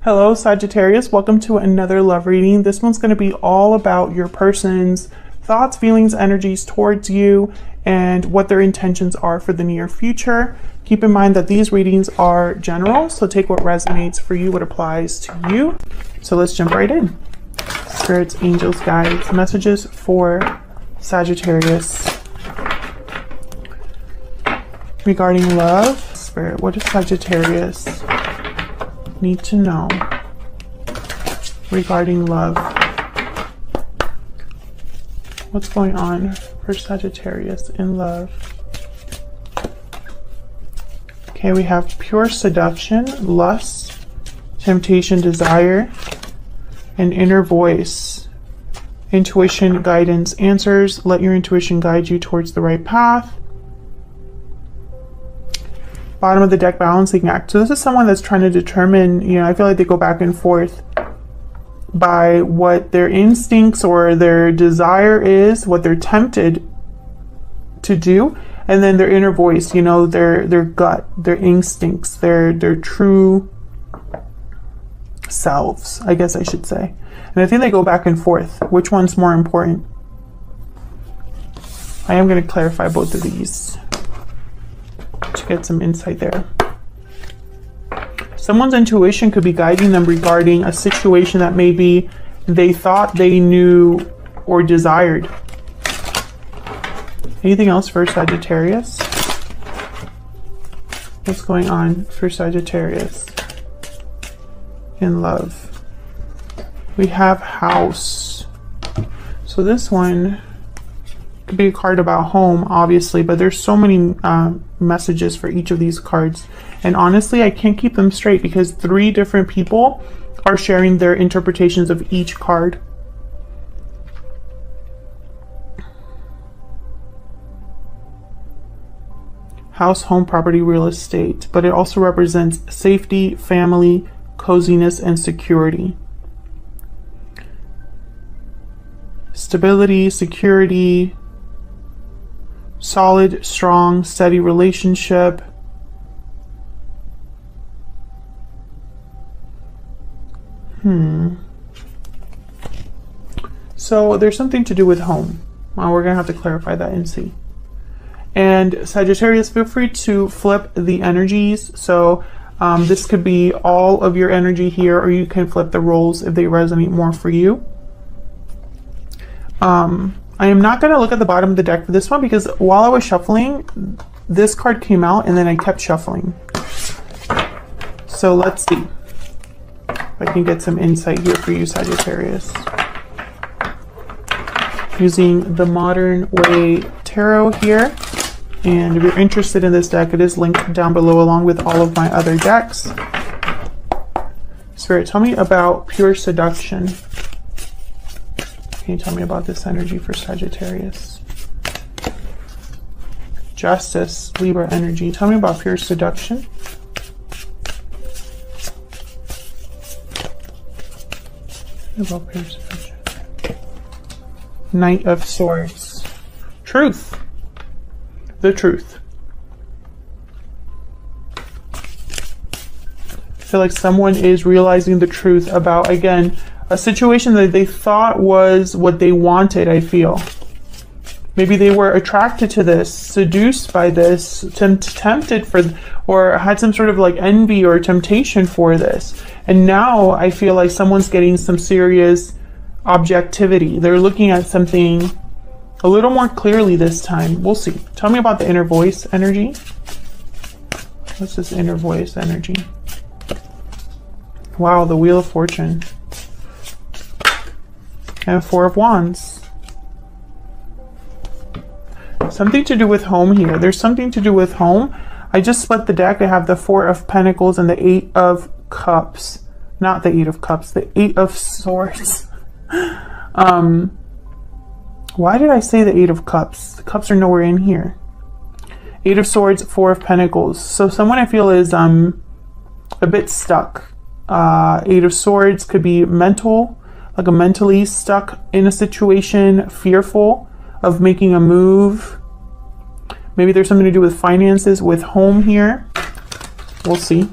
Hello Sagittarius, welcome to another love reading. This one's going to be all about your person's thoughts, feelings, energies towards you and what their intentions are for the near future. Keep in mind that these readings are general, so take what resonates for you, what applies to you. So let's jump right in. Spirits, angels, guides, messages for Sagittarius regarding love. Spirit, what does Sagittarius need to know regarding love? What's going on for Sagittarius in love? Okay, we have pure seduction, lust, temptation, desire, and inner voice. Intuition, guidance, answers. Let your intuition guide you towards the right path. Bottom of the deck, balancing act. So this is someone that's trying to determine, I feel like they go back and forth by what their instincts or their desire is, what they're tempted to do, and then their inner voice, their gut, their instincts, their true selves, I guess I should say. And I think they go back and forth. Which one's more important? I am going to clarify both of these to get some insight there. Someone's intuition could be guiding them regarding a situation that maybe they thought they knew or desired. Anything else for Sagittarius? What's going on for Sagittarius in love? We have house. So this one could be a card about home, obviously, but there's so many messages for each of these cards. And honestly, I can't keep them straight because 3 different people are sharing their interpretations of each card. House, home, property, real estate, but it also represents safety, family, coziness, and security. Stability, security, solid, strong, steady relationship. So there's something to do with home. We're going to have to clarify that and see. And Sagittarius, feel free to flip the energies. So this could be all of your energy here, or you can flip the roles if they resonate more for you. I am not going to look at the bottom of the deck for this one because while I was shuffling, this card came out and then I kept shuffling. So let's see if I can get some insight here for you, Sagittarius. Using the Modern Way Tarot here. And if you're interested in this deck, it is linked down below along with all of my other decks. Spirit, tell me about pure seduction. Can you tell me about this energy for Sagittarius? Justice, Libra energy. Tell me about pure seduction. About pure seduction. Knight of Swords. Truth. The truth. I feel like someone is realizing the truth about, again, a situation that they thought was what they wanted, I feel. Maybe they were attracted to this, seduced by this, tempted for, or had some sort of like envy or temptation for this. And now I feel like someone's getting some serious objectivity. They're looking at something a little more clearly this time. We'll see. Tell me about the inner voice energy. What's this inner voice energy? Wow, the Wheel of Fortune. And 4 of Wands. Something to do with home here. There's something to do with home. I just split the deck. I have the 4 of Pentacles and the 8 of Cups. Not the 8 of Cups, the 8 of Swords. Why did I say the 8 of Cups? The cups are nowhere in here. 8 of Swords, 4 of Pentacles. So someone I feel is a bit stuck. 8 of Swords could be mental, like a mentally stuck in a situation, fearful of making a move. Maybe there's something to do with finances, with home here. We'll see.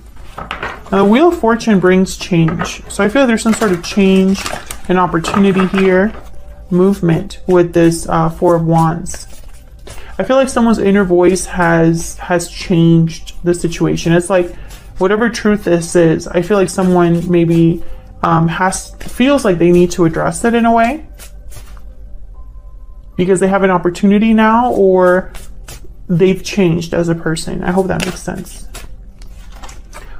Now, the Wheel of Fortune brings change. So I feel like there's some sort of change, an opportunity here, movement with this Four of Wands. I feel like someone's inner voice has changed the situation. It's like whatever truth this is, I feel like someone maybe feels like they need to address it in a way because they have an opportunity now, or they've changed as a person. I hope that makes sense.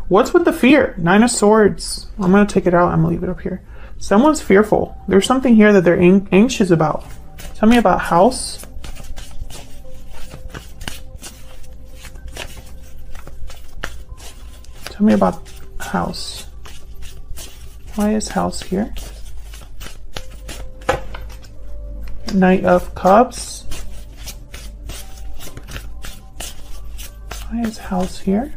What's with the fear? Nine of Swords. I'm going to take it out. I'm going to leave it up here. Someone's fearful. There's something here that they're anxious about. Tell me about house. Tell me about house. Why is house here? Knight of Cups. Why is house here?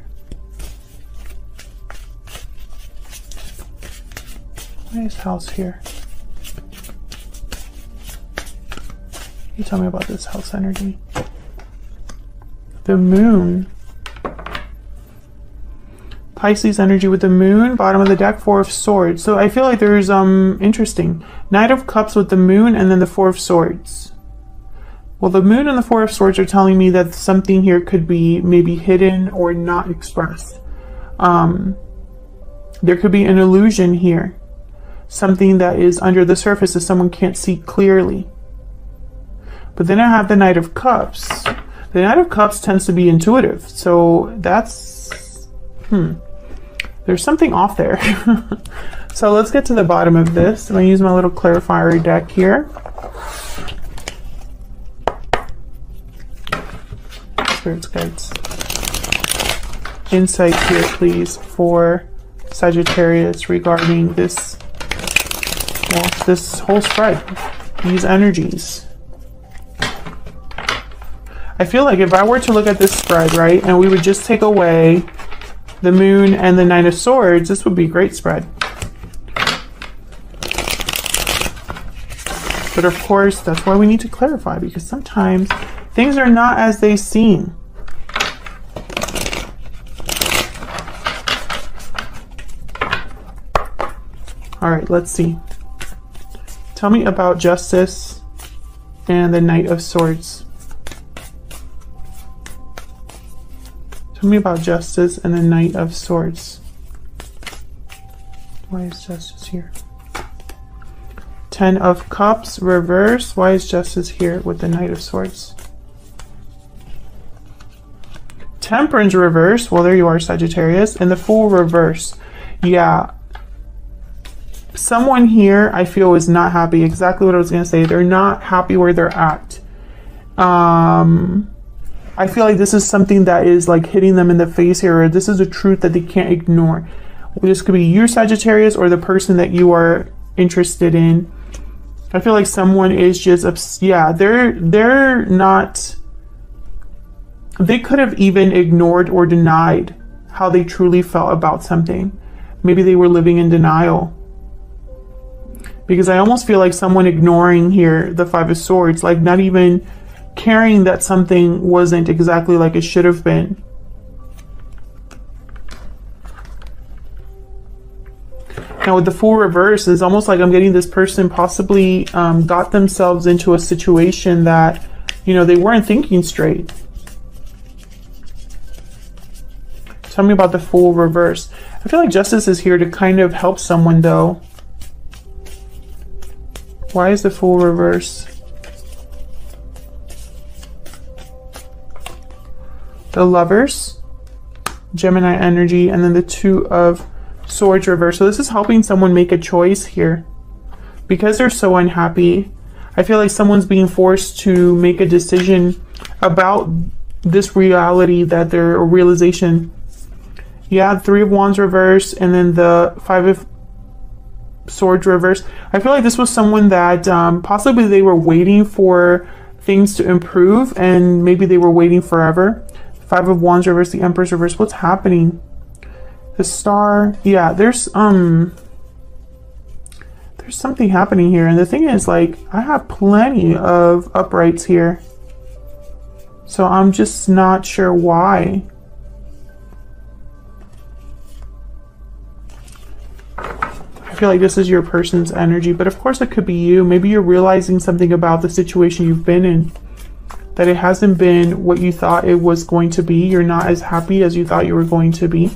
Why is house here? You tell me about this house energy. The moon. Pisces energy with the moon. Bottom of the deck, Four of Swords. So I feel like there's interesting. Knight of Cups with the moon and then the Four of Swords. Well, the moon and the Four of Swords are telling me that something here could be maybe hidden or not expressed. There could be an illusion here. Something that is under the surface that someone can't see clearly. But then I have the Knight of Cups. The Knight of Cups tends to be intuitive. So that's... There's something off there. So let's get to the bottom of this. I'm going to use my little clarifier deck here. Spirits, guides. Insight here, please, for Sagittarius regarding this, well, this whole spread, these energies. I feel like if I were to look at this spread, right, and we would just take away the moon and the Nine of Swords, this would be a great spread. But of course, that's why we need to clarify, because sometimes things are not as they seem. All right, let's see. Tell me about Justice and the Knight of Swords. Tell me about Justice and the Knight of Swords. Why is Justice here? Ten of Cups, reverse. Why is Justice here with the Knight of Swords? Temperance, reverse. Well, there you are, Sagittarius. And the Fool, reverse. Yeah. Someone here, I feel, is not happy. Exactly what I was going to say. They're not happy where they're at. I feel like this is something that is like hitting them in the face here, or this is a truth that they can't ignore. This could be you, Sagittarius, or the person that you are interested in. I feel like someone is just, yeah, they're not, they could have even ignored or denied how they truly felt about something. Maybe they were living in denial. Because I almost feel like someone ignoring here the Five of Swords, like not even caring that something wasn't exactly like it should have been. Now with the Fool reverse, it's almost like I'm getting this person possibly got themselves into a situation that, you know, they weren't thinking straight. Tell me about the Fool reverse. I feel like Justice is here to kind of help someone though. Why is the Fool reverse? The Lovers, Gemini energy, and then the Two of Swords reverse. So this is helping someone make a choice here. Because they're so unhappy, I feel like someone's being forced to make a decision about this reality that they're a realization. Yeah, Three of Wands reverse, and then the Five of Swords reverse. I feel like this was someone that possibly they were waiting for things to improve, and maybe they were waiting forever. Five of Wands reverse, the Empress reverse. What's happening? The Star. Yeah, there's something happening here, and the thing is, like, I have plenty of uprights here, so I'm just not sure why. feel like this is your person's energy, but of course it could be you. Maybe you're realizing something about the situation you've been in, that it hasn't been what you thought it was going to be. You're not as happy as you thought you were going to be.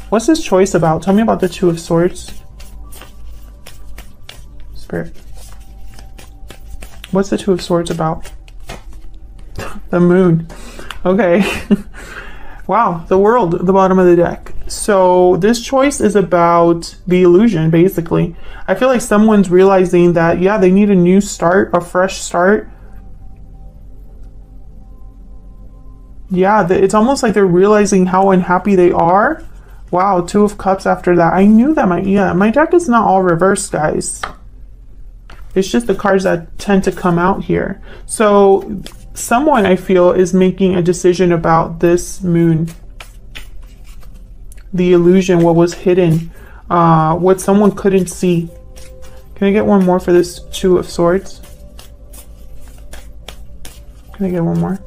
What's this choice about? Tell me about the Two of Swords. Spirit. What's the Two of Swords about? The Moon. Okay. Wow, the World at the bottom of the deck. So this choice is about the illusion, basically. I feel like someone's realizing that, yeah, they need a new start, a fresh start. Yeah, it's almost like they're realizing how unhappy they are. Wow, Two of Cups after that. I knew that my deck is not all reversed, guys. It's just the cards that tend to come out here. So someone, I feel, is making a decision about this moon. The illusion, what was hidden, what someone couldn't see. Can I get one more for this Two of Swords? Can I get one more?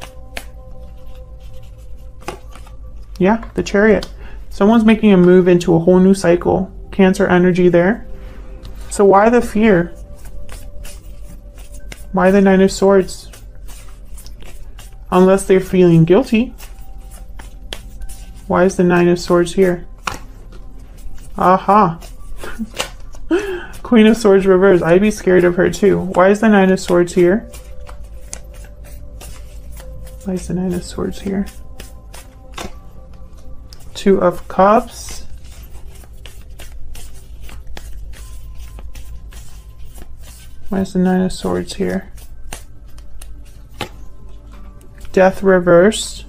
Yeah, the Chariot. Someone's making a move into a whole new cycle. Cancer energy there. So why the fear? Why the Nine of Swords? Unless they're feeling guilty. Why is the Nine of Swords here? Aha. Queen of Swords reversed. I'd be scared of her too. Why is the Nine of Swords here? Why is the Nine of Swords here? Two of Cups. Why is the Nine of Swords here? Death reversed.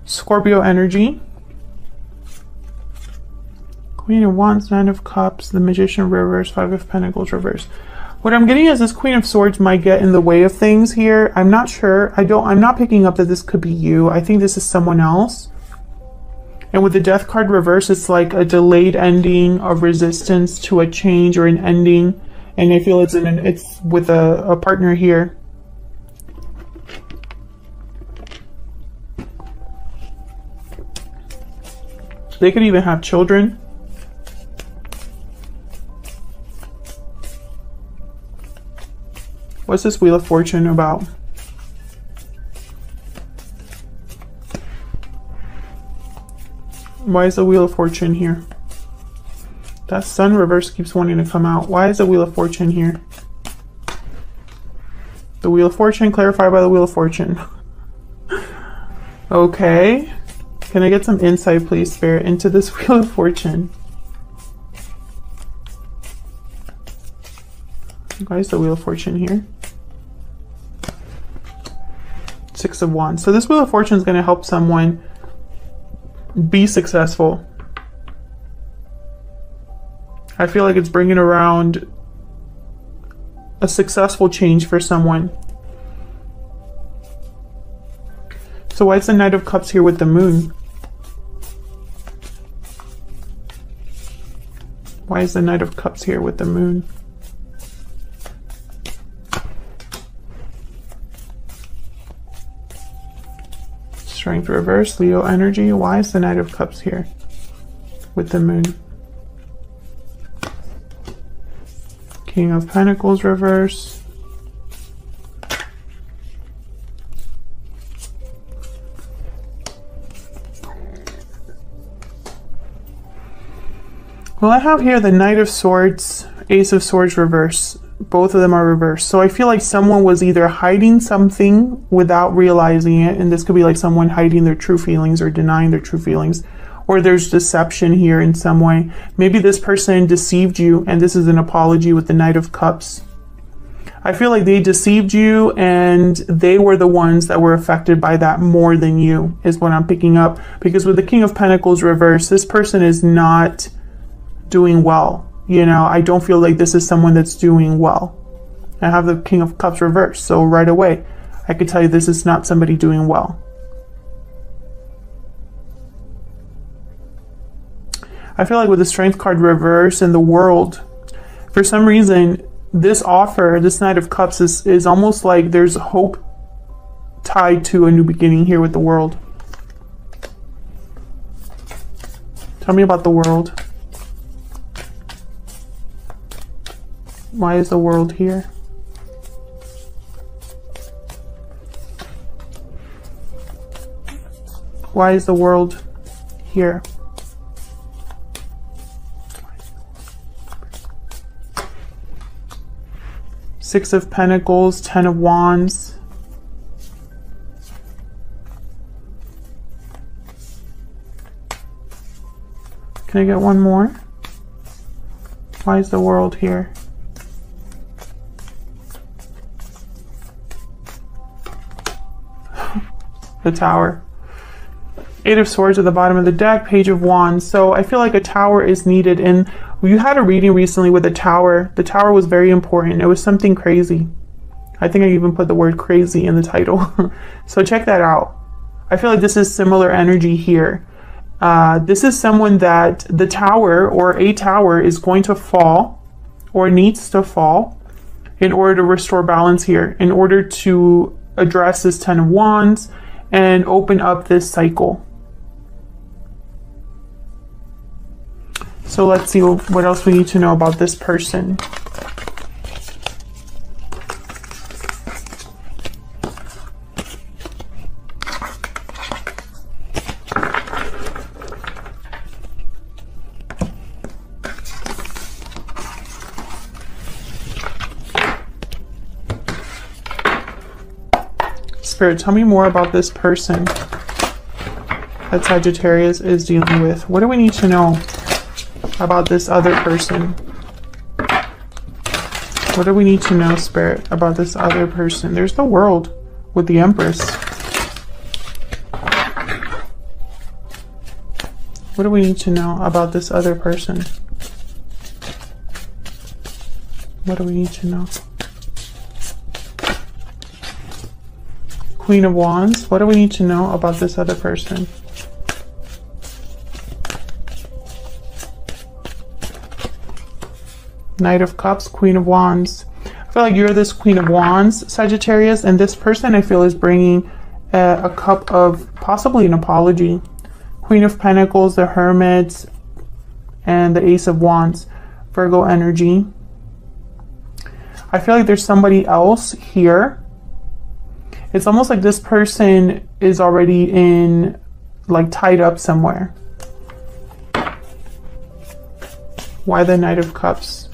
Scorpio energy. Queen of Wands, Nine of Cups, the Magician reversed, Five of Pentacles reversed. What I'm getting is this Queen of Swords might get in the way of things here. I'm not sure. I'm not picking up that this could be you. I think this is someone else. And with the Death card reversed, it's like a delayed ending, a resistance to a change or an ending. And I feel it's with a partner here. They could even have children. What's this Wheel of Fortune about? Why is the Wheel of Fortune here? That Sun reverse keeps wanting to come out. Why is the Wheel of Fortune here? The Wheel of Fortune, clarified by the Wheel of Fortune. Okay. Can I get some insight, please, Spirit, into this Wheel of Fortune? Why is the Wheel of Fortune here? Six of Wands. So this Wheel of Fortune is going to help someone be successful. I feel like it's bringing around a successful change for someone. So why is the Knight of Cups here with the Moon? Why is the Knight of Cups here with the Moon? Strength reverse, Leo energy. Why is the Knight of Cups here with the Moon? King of Pentacles reverse. Well, I have here the Knight of Swords, Ace of Swords reverse. Both of them are reversed. So I feel like someone was either hiding something without realizing it, and this could be like someone hiding their true feelings or denying their true feelings, or there's deception here in some way. Maybe this person deceived you, and this is an apology with the Knight of Cups. I feel like they deceived you, and they were the ones that were affected by that more than you, is what I'm picking up. Because with the King of Pentacles reverse, this person is not doing well. You know, I don't feel like this is someone that's doing well. I have the King of Cups reversed, so right away, I could tell you this is not somebody doing well. I feel like with the Strength card reverse and the World, for some reason, this offer, this Knight of Cups is almost like there's hope tied to a new beginning here with the World. Tell me about the world. Why is the world here? Why is the world here? Six of Pentacles, Ten of Wands. Can I get one more? Why is the world here? The Tower. Eight of Swords at the bottom of the deck, Page of Wands. So I feel like a tower is needed. And you had a reading recently with a tower. The tower was very important. It was something crazy. I think I even put the word crazy in the title. So check that out. I feel like this is similar energy here. This is someone that the tower or a tower is going to fall or needs to fall in order to restore balance here, in order to address this Ten of Wands and open up this cycle. So let's see what else we need to know about this person. Spirit, tell me more about this person that Sagittarius is dealing with. What do we need to know about this other person? What do we need to know, Spirit, about this other person? There's the World with the Empress. What do we need to know about this other person? What do we need to know? Queen of Wands. What do we need to know about this other person? Knight of Cups, Queen of Wands. I feel like you're this Queen of Wands, Sagittarius, and this person I feel is bringing a cup of possibly an apology. Queen of Pentacles, the Hermit, and the Ace of Wands, Virgo energy. I feel like there's somebody else here. It's almost like this person is already in, like, tied up somewhere. Why the Knight of Cups?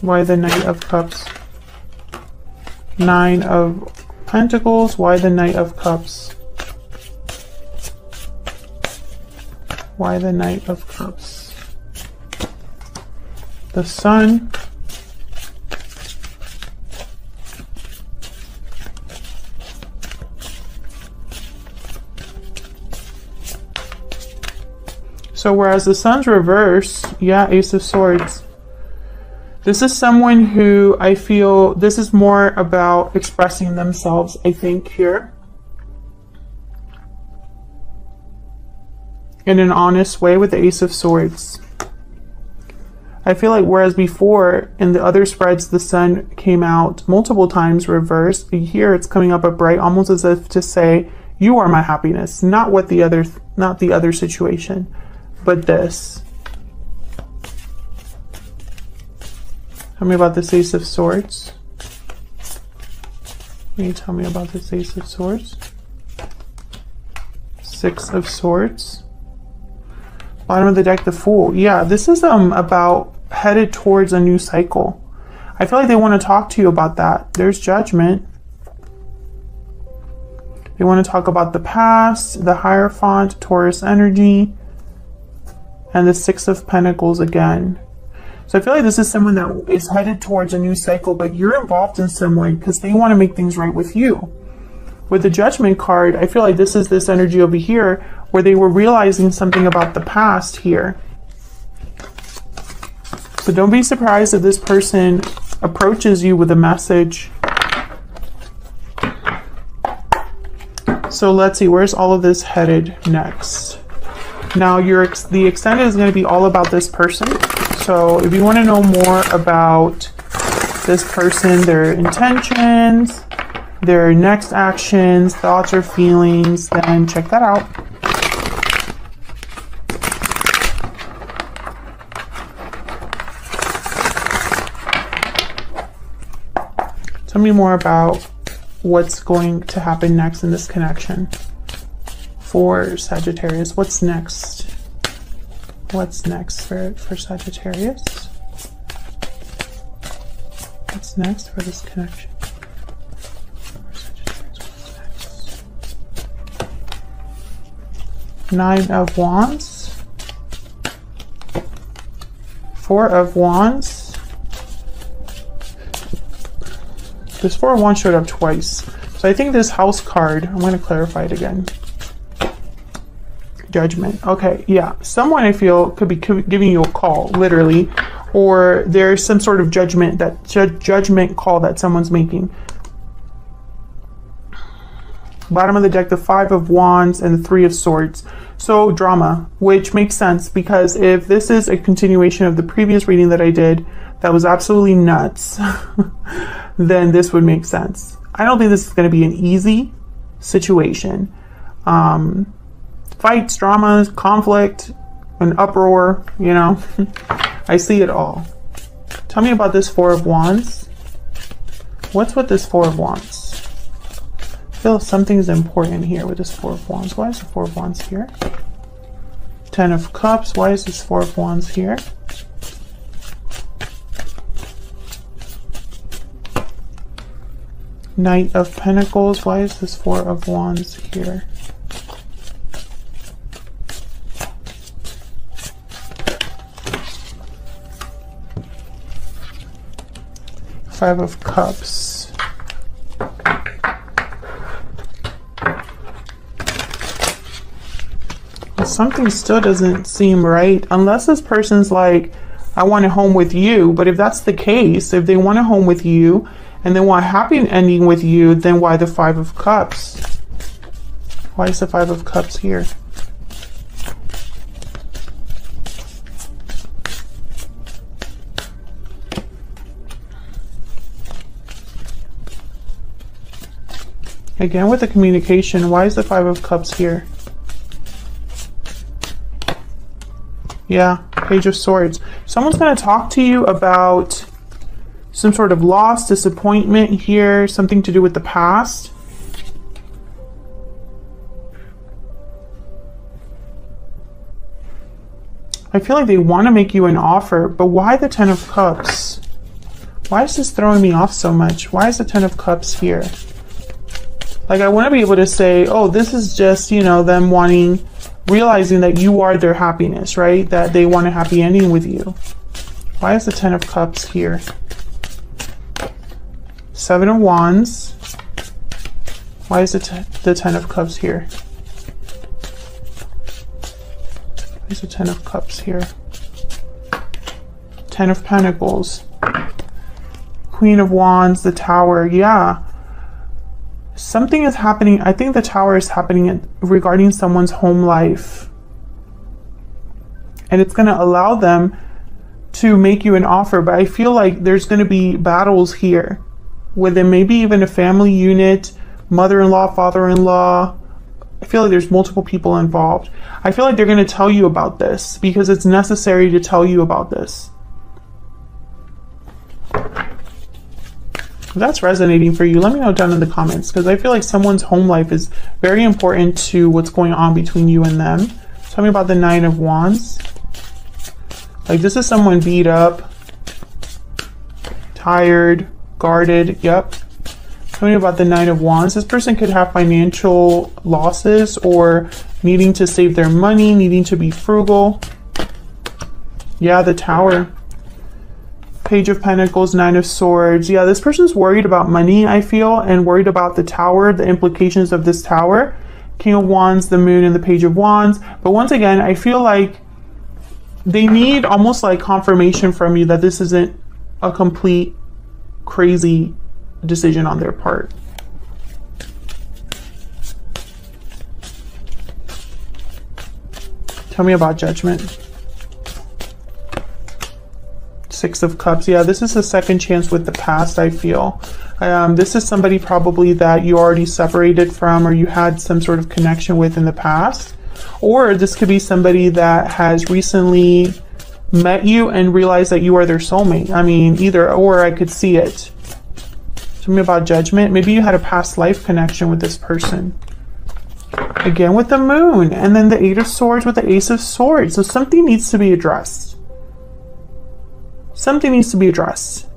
Why the Knight of Cups? Nine of Pentacles. Why the Knight of Cups? Why the Knight of Cups? The Sun. So whereas the Sun's reverse, yeah, Ace of Swords. This is someone who I feel, this is more about expressing themselves, I think, here. In an honest way with the Ace of Swords. I feel like whereas before in the other spreads the Sun came out multiple times reversed, here it's coming up upright, almost as if to say, you are my happiness, not the other situation. But this. Tell me about this Ace of Swords. Can you tell me about this Ace of Swords? Six of Swords. Bottom of the deck, the Fool. Yeah, this is about headed towards a new cycle. I feel like they want to talk to you about that. There's Judgment. They want to talk about the past, the Hierophant, Taurus energy. And the Six of Pentacles again. So I feel like this is someone that is headed towards a new cycle, but you're involved in some way because they want to make things right with you. With the Judgment card, I feel like this is this energy over here where they were realizing something about the past here. So don't be surprised if this person approaches you with a message. So let's see, where's all of this headed next? Now, the extended is going to be all about this person. So if you want to know more about this person, their intentions, their next actions, thoughts, or feelings, then check that out. Tell me more about what's going to happen next in this connection for Sagittarius. What's next? What's next for Sagittarius? What's next for this connection? Nine of Wands, Four of Wands. This Four of Wands showed up twice. So I think this house card, I'm going to clarify it again. Judgment. Okay, yeah. Someone I feel could be giving you a call, literally, or there's some sort of judgment call that someone's making. Bottom of the deck, the Five of Wands and the Three of Swords. So drama, which makes sense because if this is a continuation of the previous reading that I did, that was absolutely nuts, then this would make sense. I don't think this is going to be an easy situation. Fights, dramas, conflict, an uproar, you know, I see it all. Tell me about this Four of Wands. What's with this Four of Wands? I feel something's important here with this Four of Wands. Why is the Four of Wands here? Ten of Cups. Why is this Four of Wands here? Knight of Pentacles. Why is this Four of Wands here? Five of Cups. Something still doesn't seem right unless this person's like, I want a home with you. But if that's the case, if they want a home with you and they want a happy ending with you, then why the Five of Cups? Why is the Five of Cups here? Again with the communication, why is the Five of Cups here? Yeah, Page of Swords. Someone's going to talk to you about some sort of loss, disappointment here, something to do with the past. I feel like they want to make you an offer, but why the Ten of Cups? Why is this throwing me off so much? Why is the Ten of Cups here? Like, I want to be able to say, oh, this is just, you know, them wanting, realizing that you are their happiness, right? That they want a happy ending with you. Why is the Ten of Cups here? Seven of Wands. Why is the Ten of Cups here? Why is the Ten of Cups here? Ten of Pentacles. Queen of Wands, the Tower. Yeah. Something is happening. I think the Tower is happening regarding someone's home life. And it's going to allow them to make you an offer. But I feel like there's going to be battles here. Within maybe even a family unit, mother-in-law, father-in-law. I feel like there's multiple people involved. I feel like they're going to tell you about this because it's necessary to tell you about this. If that's resonating for you, let me know down in the comments because I feel like someone's home life is very important to what's going on between you and them. Tell me about the Nine of Wands. Like, this is someone beat up, tired, guarded. Yep. Tell me about the Nine of Wands. This person could have financial losses or needing to save their money, needing to be frugal. Yeah, the Tower. Page of Pentacles, Nine of Swords. Yeah, this person's worried about money, I feel, and worried about the Tower, the implications of this Tower. King of Wands, the Moon, and the Page of Wands. But once again, I feel like they need almost like confirmation from you that this isn't a complete crazy decision on their part. Tell me about Judgment. Six of Cups. Yeah, this is a second chance with the past, I feel. This is somebody probably that you already separated from or you had some sort of connection with in the past. Or this could be somebody that has recently met you and realized that you are their soulmate. I mean, either or, I could see it. Something about judgment. Maybe you had a past life connection with this person. Again with the Moon. And then the Eight of Swords with the Ace of Swords. So something needs to be addressed. Something needs to be addressed.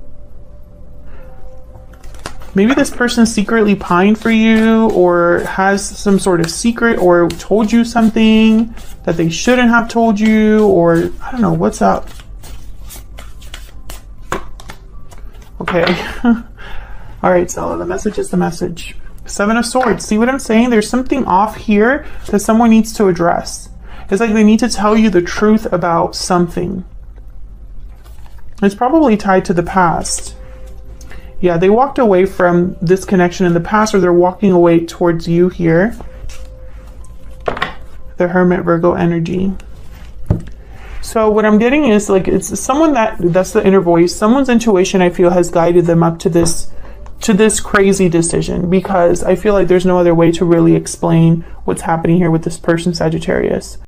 Maybe this person secretly pined for you or has some sort of secret or told you something that they shouldn't have told you, or I don't know, what's up? Okay. All right, so the message is the message. Seven of Swords. See what I'm saying? There's something off here that someone needs to address. It's like they need to tell you the truth about something. It's probably tied to the past. Yeah, they walked away from this connection in the past, or they're walking away towards you here. The Hermit, Virgo energy. So what I'm getting is like it's someone that's the inner voice. Someone's intuition, I feel, has guided them up to this crazy decision, because I feel like there's no other way to really explain what's happening here with this person, Sagittarius.